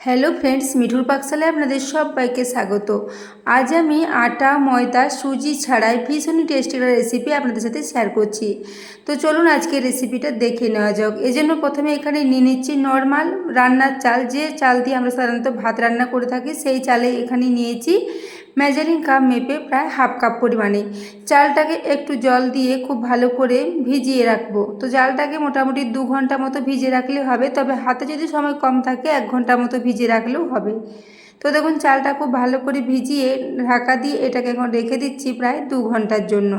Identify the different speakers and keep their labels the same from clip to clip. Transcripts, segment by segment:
Speaker 1: Hello friends, মিঠুর পাকশালায় আপনাদের সবাইকে স্বাগত। আজ আমি আটা, ময়দা, সুজি ছাড়াই ভীষণই টেস্টি একটা রেসিপি আপনাদের সাথে শেয়ার করছি। তো চলুন আজকে রেসিপিটা দেখে নেওয়া যাক। এজন্য প্রথমে এখানে নিয়ে নিচ্ছি নর্মাল রান্নার চাল, যে চাল দিয়ে আমরা সাধারণত ভাত রান্না করে থাকি সেই চালে এখানে নিয়েছি মেজারিং কাপ মেপে প্রায় হাফ কাপ পরিমাণে। চালটাকে একটু জল দিয়ে খুব ভালো করে ভিজিয়ে রাখবো। তো চালটাকে মোটামুটি 2 ঘন্টা মতো ভিজিয়ে রাখলে হবে, তবে হাতে যদি সময় কম থাকে 1 ঘন্টা মতো ভিজিয়ে রাখলেও হবে। তো দেখুন চালটা খুব ভালো করে ভিজিয়ে ঢাকা দিয়ে এটাকে এখন রেখে দিচ্ছি প্রায় 2 ঘন্টার জন্য।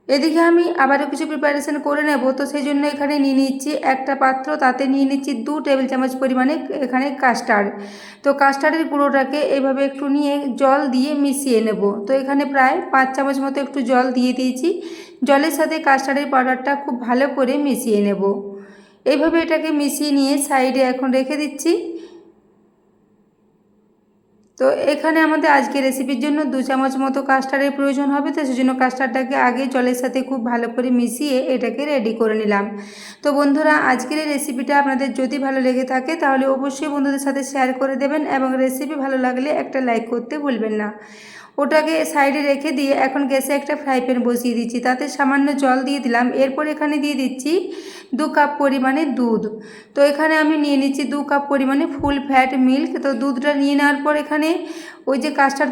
Speaker 1: এদিকে আমি আবারও কিছু প্রিপারেশন করে নেব। তো সেই জন্য এখানে নিয়ে নিচ্ছি একটা পাত্র, তাতে নিয়ে নিচ্ছি 2 টেবিল চামচ পরিমাণে এখানে কাস্টার্ড। তো কাস্টার্ডের গুঁড়োটাকে এইভাবে একটু নিয়ে জল দিয়ে মিশিয়ে নেব। তো এখানে প্রায় 5 চামচ মতো একটু জল দিয়ে দিয়েছি। জলের সাথে কাস্টার্ডের পাউডারটা খুব ভালো করে মিশিয়ে নেব। এইভাবে এটাকে মিশিয়ে নিয়ে সাইডে এখন রেখে দিচ্ছি। তো এখানে আমাদের আজকে রেসিপির জন্য 2 চামচ মতো কাস্টার্ডের প্রয়োজন হবে। তো সেজন্য কাস্টার্ডটাকে আগে জলের সাথে খুব ভালো করে মিশিয়ে এটাকে রেডি করে নিলাম। তো বন্ধুরা, আজকের এই রেসিপিটা আপনাদের যদি ভালো লেগে থাকে তাহলে অবশ্যই বন্ধুদের সাথে শেয়ার করে দেবেন, এবং রেসিপি ভালো লাগলে একটা লাইক করতে ভুলবেন না। ওটাকে সাইডে রেখে দিয়ে এখন গ্যাসে একটা ফ্রাই প্যান বসিয়ে দিচ্ছি, তাতে সামান্য জল দিয়ে দিলাম। এরপর এখানে দিয়ে দিচ্ছি 2 কাপ পরিমাণে দুধ। তো এখানে আমি নিয়ে নিচ্ছি 2 কাপ পরিমাণে ফুল ফ্যাট মিল্ক। তো দুধটা নিয়ে নেওয়ার পর এখানে ওই যে কাস্টার্ড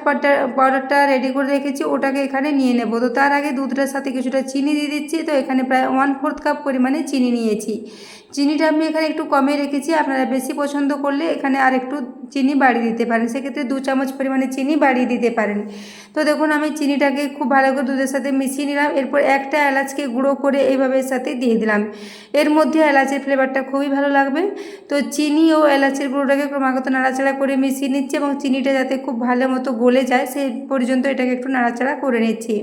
Speaker 1: পাউডারটা রেডি করে রেখেছি ওটাকে এখানে নিয়ে নেব। তো তার আগে দুধটার সাথে কিছুটা চিনি দিয়ে দিচ্ছি। তো এখানে প্রায় 1/4 কাপ পরিমাণে চিনি নিয়েছি। চিনিটা আমি এখানে একটু কমে রেখেছি, আপনারা বেশি পছন্দ করলে এখানে আর একটু চিনি বাড়িয়ে দিতে পারেন, সেক্ষেত্রে 2 চামচ পরিমাণে চিনি বাড়িয়ে দিতে পারেন। তো দেখুন আমি চিনিটাকে খুব ভালো করে দুধের সাথে মিশিয়ে নিলাম। এরপর একটা এলাচকে গুঁড়ো করে এইভাবে এর সাথে দিয়ে দিলাম। এর মধ্যে এলাচের ফ্লেভারটা খুবই ভালো লাগবে। তো চিনি ও এলাচের গুঁড়োটাকে ক্রমাগত নাড়াচাড়া করে মিশিয়ে নিচ্ছি, এবং চিনিটা যাতে খুব ভালো মতো গলে যায় সেই পর্যন্ত এটাকে একটু নাড়াচাড়া করে নিচ্ছি।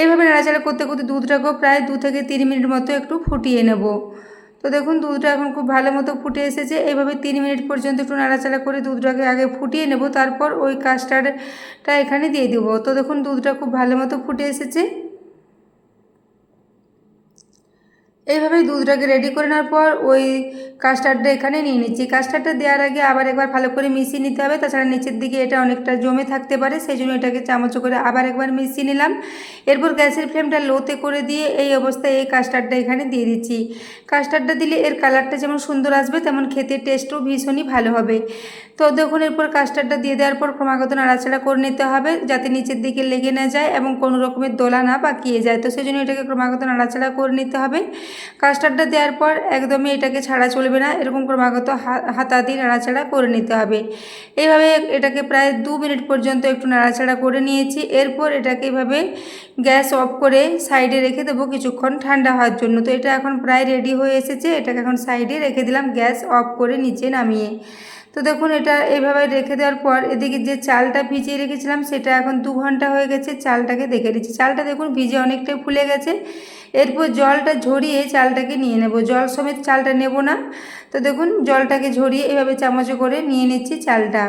Speaker 1: এইভাবে নাড়াচাড়া করতে করতে দুধটাকেও প্রায় 2 থেকে 3 মিনিট মতো একটু ফুটিয়ে নেব। তো দেখুন দুধটা এখন খুব ভালো মতো ফুটে এসেছে। এইভাবে 3 মিনিট পর্যন্ত একটু নাড়াচাড়া করে দুধটাকে আগে ফুটিয়ে নেব, তারপর ওই কাস্টার্ডটা এখানে দিয়ে দেবো। তো দেখুন দুধটা খুব ভালো মতো ফুটে এসেছে। এইভাবে দুধটাকে রেডি করে নেওয়ার পর ওই কাস্টার্ডটা এখানে নিয়ে নিচ্ছি। কাস্টার্ডটা দেওয়ার আগে আবার একবার ভালো করে মিশিয়ে নিতে হবে, তাছাড়া নিচের দিকে এটা অনেকটা জমে থাকতে পারে, সেই জন্য এটাকে চামচ করে আবার একবার মিশিয়ে নিলাম। এরপর গ্যাসের ফ্লেমটা লোতে করে দিয়ে এই অবস্থায় এই কাস্টার্ডটা এখানে দিয়ে দিচ্ছি। কাস্টার্ডটা দিলে এর কালারটা যেমন সুন্দর আসবে তেমন খেতে টেস্টও ভীষণই ভালো হবে। তো দেখুন এরপর কাস্টার্ডটা দিয়ে দেওয়ার পর ক্রমাগত নাড়াচাড়া করে নিতে হবে, যাতে নিচের দিকে লেগে না যায় এবং কোনো রকমের দোলা না পাকিয়ে যায়। তো সেই জন্য এটাকে ক্রমাগত নাড়াচাড়া করে নিতে হবে। কাস্টার্ডটা দেওয়ার পর একদমই এটাকে ছাড়া চলবে না, এরকম ক্রমাগত হাতা দিয়ে নাড়াচাড়া করে নিতে হবে। এইভাবে এটাকে প্রায় 2 মিনিট পর্যন্ত একটু নাড়াচাড়া করে নিয়েছি। এরপর এটাকে এভাবে গ্যাস অফ করে সাইডে রেখে দেবো কিছুক্ষণ ঠান্ডা হওয়ার জন্য। তো এটা এখন প্রায় রেডি হয়ে এসেছে, এটাকে এখন সাইডে রেখে দিলাম গ্যাস অফ করে নিচে নামিয়ে। তো দেখুন এটা এইভাবে রেখে দেওয়ার পর এদিকে যে চালটা ভিজিয়ে রেখেছিলাম সেটা এখন 2 ঘন্টা হয়ে গেছে। চালটাকে দেখে দিচ্ছি, চালটা দেখুন ভিজে অনেকটাই ফুলে গেছে। এরপর জলটা ঝরিয়ে চালটাকে নিয়ে নেব, জল সমেত চালটা নেব না। তো দেখুন জলটাকে ঝরিয়ে এভাবে চামচে করে নিয়ে নিচ্ছি চালটা।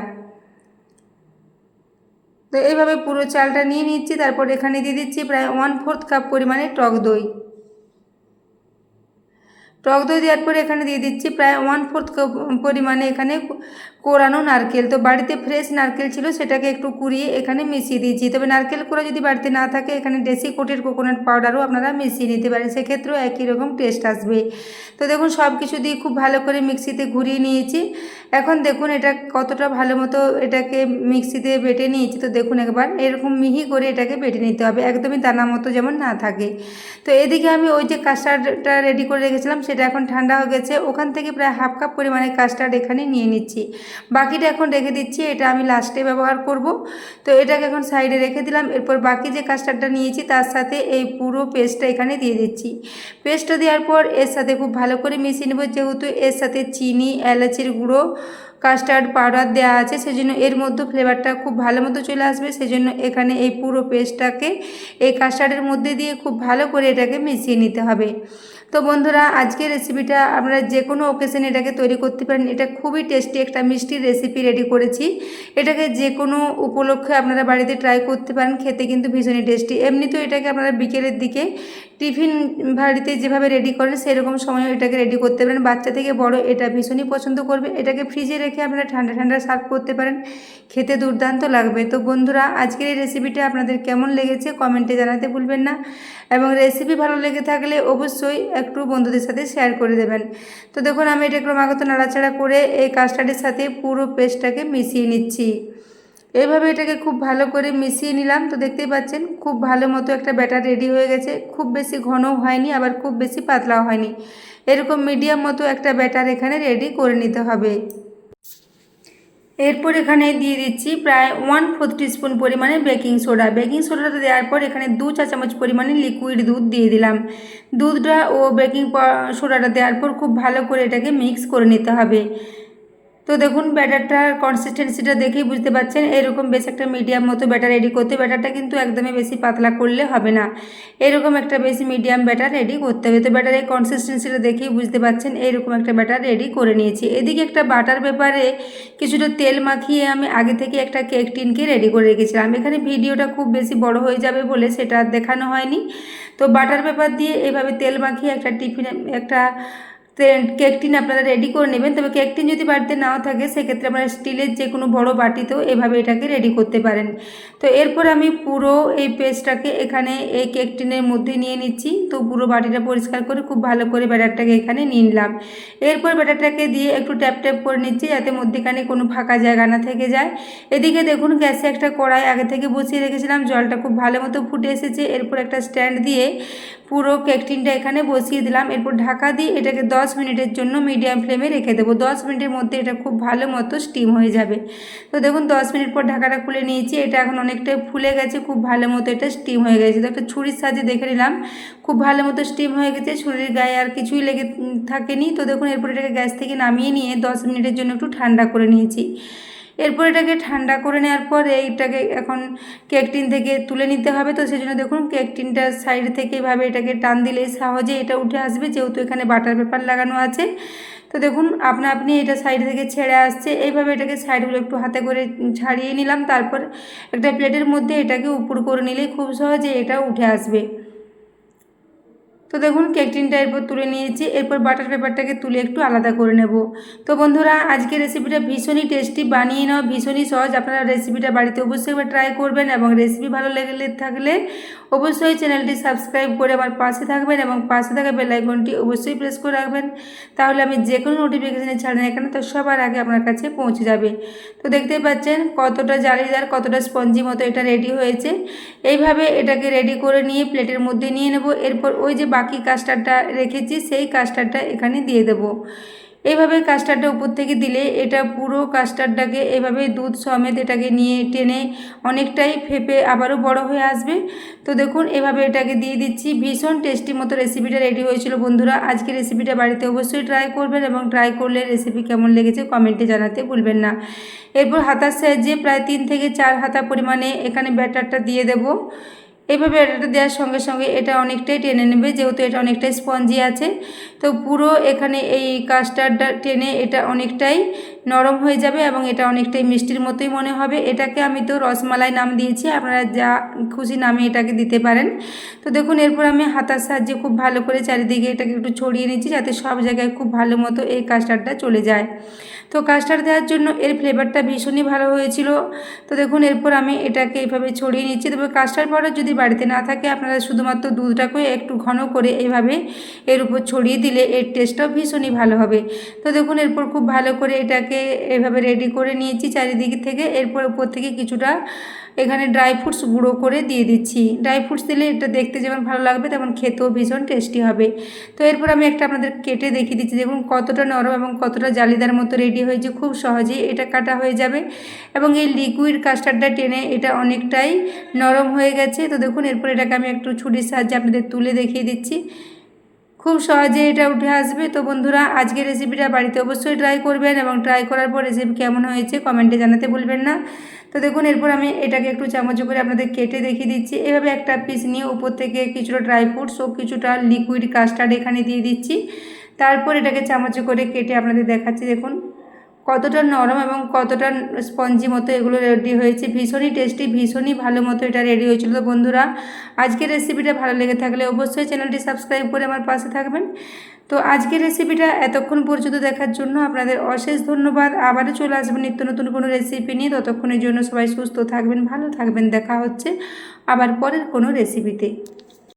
Speaker 1: তো এইভাবে পুরো চালটা নিয়ে নিচ্ছি। তারপর এখানে দিয়ে দিচ্ছি প্রায় 1/4 কাপ পরিমাণে টক দই। টক দই দেওয়ার পরে এখানে দিয়ে দিচ্ছি প্রায় 1/4 কাপ পরিমাণে এখানে কোরানো নারকেল। তো বাড়িতে ফ্রেশ নারকেল ছিল, সেটাকে একটু কুড়িয়ে এখানে মিশিয়ে দিয়েছি। তবে নারকেল কোড়া যদি বাড়িতে না থাকে এখানে ডেসিকেটেড কোকোনাট পাউডারও আপনারা মিশিয়ে নিতে পারেন, সেক্ষেত্রেও একই রকম টেস্ট আসবে। তো দেখুন সব কিছু দিয়ে খুব ভালো করে মিক্সিতে ঘুরিয়ে নিয়েছি। এখন দেখুন এটা কতটা ভালো মতো এটাকে মিক্সিতে বেটে নিয়েছি। তো দেখুন একবার এরকম মিহি করে এটাকে বেটে নিতে হবে, একদমই দানা মতো যেমন না থাকে। তো এদিকে আমি ওই যে কাস্টার্ডটা রেডি করে রেখেছিলাম সেটা এখন ঠান্ডা হয়ে গেছে, ওখান থেকে প্রায় হাফ কাপ পরিমাণে কাস্টার্ড এখানে নিয়ে নিচ্ছি। বাকিটা এখন রেখে দিচ্ছি, এটা আমি লাস্টে ব্যবহার করব। তো এটাকে এখন সাইডে রেখে দিলাম। এরপর বাকি যে কাস্টার্ডটা নিয়েছি তার সাথে এই পুরো পেস্টটা এখানে দিয়ে দিচ্ছি। পেস্টটা দেওয়ার পর এর সাথে খুব ভালো করে মিশিয়ে নেব, যেহেতু এর সাথে চিনি, এলাচের গুঁড়ো, কাস্টার্ড পাউডার দেওয়া আছে, সেজন্য এর মধ্যে ফ্লেভারটা খুব ভালো মতো চলে আসবে। সেজন্য এখানে এই পুরো পেস্টটাকে এই কাস্টার্ডের মধ্যে দিয়ে খুব ভালো করে এটাকে মিশিয়ে নিতে হবে। তো বন্ধুরা, আজকের রেসিপিটা আপনারা যে কোনো ওকেশনে এটাকে তৈরি করতে পারেন। এটা খুবই টেস্টি একটা মিষ্টির রেসিপি রেডি করেছি। এটাকে যে কোনো উপলক্ষে আপনারা বাড়িতে ট্রাই করতে পারেন, খেতে কিন্তু ভীষণই টেস্টি। এমনিতেও এটাকে আপনারা বিকেলের দিকে টিফিন বাড়িতে যেভাবে রেডি করেন সেরকম সময় এটাকে রেডি করতে পারেন। বাচ্চা থেকে বড় এটা ভীষণই পছন্দ করবে। এটাকে ফ্রিজে রেখে আপনারা ঠান্ডা ঠান্ডা সার্ভ করতে পারেন, খেতে দুর্দান্ত লাগবে। তো বন্ধুরা, আজকের এই রেসিপিটা আপনাদের কেমন লেগেছে কমেন্টে জানাতে ভুলবেন না, এবং রেসিপি ভালো লেগে থাকলে অবশ্যই একটু বন্ধুদের সাথে শেয়ার করে দেবেন। তো দেখুন, আমি এটা ক্রমাগত নাড়াচাড়া করে এই কাস্টার্ডের সাথে পুরো পেস্টটাকে মিশিয়ে নিচ্ছি। এইভাবে এটাকে খুব ভালো করে মিশিয়ে নিলাম। তো দেখতেই পাচ্ছেন খুব ভালো মতো একটা ব্যাটার রেডি হয়ে গেছে। খুব বেশি ঘনও হয়নি, আবার খুব বেশি পাতলাও হয়নি, এরকম মিডিয়াম মতো একটা ব্যাটার এখানে রেডি করে নিতে হবে। এরপর এখানে দিয়ে দিচ্ছি প্রায় 1/4 টিস্পুন পরিমাণে বেকিং সোডা। বেকিং সোডাটা দেওয়ার পর এখানে 2 চা চামচ পরিমাণে লিকুইড দুধ দিয়ে দিলাম। দুধটা ও বেকিং সোডাটা দেওয়ার পর খুব ভালো করে এটাকে মিক্স করে নিতে হবে। তো দেখুন, ব্যাটারটার কনসিস্টেন্সিটা দেখেই বুঝতে পারছেন, এরকম বেশ একটা মিডিয়াম মতো ব্যাটার রেডি করতে। ব্যাটারটা কিন্তু একদমই বেশি পাতলা করলে হবে না, এরকম একটা বেশি মিডিয়াম ব্যাটার রেডি করতে হবে। তো ব্যাটারের কনসিস্টেন্সিটা দেখেই বুঝতে পারছেন, এইরকম একটা ব্যাটার রেডি করে নিয়েছি। এদিকে একটা বাটার পেপারে কিছুটা তেল মাখিয়ে আমি আগে থেকে একটা কেক টিনকে রেডি করে রেখেছিলাম। এখানে ভিডিওটা খুব বেশি বড় হয়ে যাবে বলে সেটা দেখানো হয়নি। তো বাটার পেপার দিয়ে এভাবে তেল মাখিয়ে একটা একটা কেক টিন আপনারা রেডি করে নেবেন। তবে কেক টিন যদি বাড়িতে নাও থাকে সেক্ষেত্রে আপনারা স্টিলের যে কোনো বড় বাটিতেও এভাবে এটাকে রেডি করতে পারেন। তো এরপর আমি পুরো এই পেস্টটাকে এখানে এই কেক টিনের মধ্যে নিয়ে নিচ্ছি। তো পুরো বাটিটা পরিষ্কার করে খুব ভালো করে ব্যাটারটাকে এখানে নিয়ে নিলাম। এরপর ব্যাটারটাকে দিয়ে একটু ট্যাপ ট্যাপ করে নিচ্ছি যাতে মধ্যেখানে কোনো ফাঁকা জায়গা না থেকে যায়। এদিকে দেখুন, গ্যাসে একটা কড়াই আগে থেকে বসিয়ে রেখেছিলাম, জলটা খুব ভালো মতো ফুটে এসেছে। এরপর একটা স্ট্যান্ড দিয়ে পুরো কেক টিনটা এখানে বসিয়ে দিলাম। এরপর ঢাকা দিয়ে এটাকে 10 মিনিটের জন্য মিডিয়াম ফ্লেমে রেখে দেবো। 10 মিনিটের মধ্যে এটা খুব ভালো মতো স্টিম হয়ে যাবে। তো দেখুন, 10 মিনিট পর ঢাকাটা খুলে নিয়েছি। এটা এখন অনেকটাই ফুলে গেছে, খুব ভালো মতো এটা স্টিম হয়ে গেছে। তো একটা ছুরির সাহায্যে দেখে নিলাম, খুব ভালো মতো স্টিম হয়ে গেছে, ছুরির গায়ে আর কিছুই লেগে থাকেনি। তো দেখুন, এরপর এটাকে গ্যাস থেকে নামিয়ে নিয়ে 10 মিনিটের জন্য একটু ঠান্ডা করে নিয়েছি। এরপর এটাকে ঠান্ডা করে নেওয়ার পর এইটাকে এখন কেক টিন থেকে তুলে নিতে হবে। তো সেই জন্য দেখুন, কেক টিনটার সাইড থেকে এভাবে এটাকে টান দিলেই সহজে এটা উঠে আসবে, যেহেতু এখানে বাটার পেপার লাগানো আছে। তো দেখুন, আপনি এটা সাইড থেকে ছেড়ে আসছে। এইভাবে এটাকে সাইডগুলো একটু হাতে করে ছাড়িয়ে নিলাম। তারপর একটা প্লেটের মধ্যে এটাকে উপর করে নিলেই খুব সহজে এটা উঠে আসবে। তো দেখুন, কেক টিনটা এরপর তুলে নিয়েছি। এরপর বাটার পেপারটাকে তুলে একটু আলাদা করে নেব। তো বন্ধুরা, আজকের রেসিপিটা ভীষণই টেস্টি, বানিয়ে নেওয়া ভীষণই সহজ। আপনারা রেসিপিটা বাড়িতে অবশ্যই একবার ট্রাই করবেন, এবং রেসিপি ভালো লেগে থাকলে অবশ্যই চ্যানেলটি সাবস্ক্রাইব করে আমার পাশে থাকবেন, এবং পাশে থাকা বেল আইকনটি অবশ্যই প্রেস করে রাখবেন। তাহলে আমি যে কোনো নোটিফিকেশানে ছাড়ি না কেন তো সবার আগে আপনার কাছে পৌঁছে যাবে। তো দেখতেই পাচ্ছেন কতটা জালিদার, কতটা স্পঞ্জি মতো এটা রেডি হয়েছে। এইভাবে এটাকে রেডি করে নিয়ে প্লেটের মধ্যে নিয়ে নেব। এরপর ওই যে বাকি কাস্টার্ডটা রেখেছি সেই কাস্টার্ডটা এখানে দিয়ে দেব। এইভাবে কাস্টার্ডটা উপর থেকে দিলে এটা পুরো কাস্টার্ডটাকে এভাবে দুধ সমেত এটাকে নিয়ে টেনে অনেকটাই ফেপে আবারও বড় হয়ে আসবে। তো দেখুন, এভাবে এটাকে দিয়ে দিচ্ছি। ভীষণ টেস্টি মতো রেসিপিটা রেডি হয়েছিল বন্ধুরা। আজকে রেসিপিটা বাড়িতে অবশ্যই ট্রাই করবেন, এবং ট্রাই করলে রেসিপি কেমন লেগেছে কমেন্টে জানাতে ভুলবেন না। এরপর হাতার সাহায্যে প্রায় 3 থেকে 4 হাতা পরিমাণে এখানে ব্যাটারটা দিয়ে দেব। এইভাবে ব্যাটারটা দেওয়ার সঙ্গে সঙ্গে এটা অনেকটাই টেনে নেবে, যেহেতু এটা অনেকটাই স্পঞ্জি আছে। তো পুরো এখানে এই কাস্টার্ডটা টেনে এটা অনেকটাই নরম হয়ে যাবে, এবং এটা অনেকটাই মিষ্টির মতোই মনে হবে। এটাকে আমি তো রসমালাই নাম দিয়েছি, আপনারা যা খুশি নামে এটাকে দিতে পারেন। তো দেখুন, এরপর আমি হাতার সাহায্যে খুব ভালো করে চারিদিকে এটাকে একটু ছড়িয়ে নিচ্ছি, যাতে সব জায়গায় খুব ভালো মতো এই কাস্টার্ডটা চলে যায়। তো কাস্টার্ড দেওয়ার জন্য এর ফ্লেভারটা ভীষণই ভালো হয়েছিল। তো দেখুন, এরপর আমি এটাকে এইভাবে ছড়িয়ে নিচ্ছি। তবে কাস্টার্ড পাউডার যদি বাড়িতে না থাকে, আপনারা শুধুমাত্র দুধটাকে একটু ঘন করে এইভাবে এর উপর ছড়িয়ে দিলে এর টেস্টটাও ভীষণই ভালো হবে। তো দেখুন, এরপর খুব ভালো করে এটাকে এভাবে রেডি করে নিয়েছি চারিদিক থেকে। এরপর উপর থেকে কিছুটা এখানে ড্রাই ফ্রুটস গুঁড়ো করে দিয়ে দিচ্ছি। ড্রাই ফ্রুটস দিলে এটা দেখতে যেমন ভালো লাগবে তেমন খেতেও ভীষণ টেস্টি হবে। তো এরপর আমি একটা আপনাদের কেটে দেখিয়ে দিচ্ছি। দেখুন কতটা নরম এবং কতটা জালিদার মতো রেডি হয়েছে, খুব সহজেই এটা কাটা হয়ে যাবে। এবং এই লিকুইড কাস্টার্ডটা টেনে এটা অনেকটাই নরম হয়ে গেছে। তো দেখুন, এরপর এটাকে আমি একটু ছুরির সাহায্যে আপনাদের তুলে দেখিয়ে দিচ্ছি, খুব সহজে এটা উঠে আসবে। তো বন্ধুরা, আজকের রেসিপিটা বাড়িতে অবশ্যই ট্রাই করবেন, এবং ট্রাই করার পর রেসিপি কেমন হয়েছে কমেন্টে জানাতে ভুলবেন না। তো দেখুন, এরপর আমি এটাকে একটু চামচ করে আপনাদের কেটে দেখিয়ে দিচ্ছি। এভাবে একটা পিস নিয়ে উপর থেকে কিছুটা ড্রাই ফ্রুটস ও কিছুটা লিকুইড কাস্টার্ড এখানে দিয়ে দিচ্ছি। তারপর এটাকে চামচ করে কেটে আপনাদের দেখাচ্ছি। দেখুন কতটা নরম এবং কতটা স্পঞ্জি মতো এগুলো রেডি হয়েছে। ভীষণই টেস্টি, ভীষণই ভালো মতো এটা রেডি হয়েছিল। তো বন্ধুরা, আজকের রেসিপিটা ভালো লেগে থাকলে অবশ্যই চ্যানেলটি সাবস্ক্রাইব করে আমার পাশে থাকবেন। তো আজকের রেসিপিটা এতক্ষণ পর্যন্ত দেখার জন্য আপনাদের অশেষ ধন্যবাদ। আবারও চলে আসবেন নিত্য নতুন কোনো রেসিপি নিয়ে। ততক্ষণের জন্য সবাই সুস্থ থাকবেন, ভালো থাকবেন। দেখা হচ্ছে আবার পরের কোনো রেসিপিতে।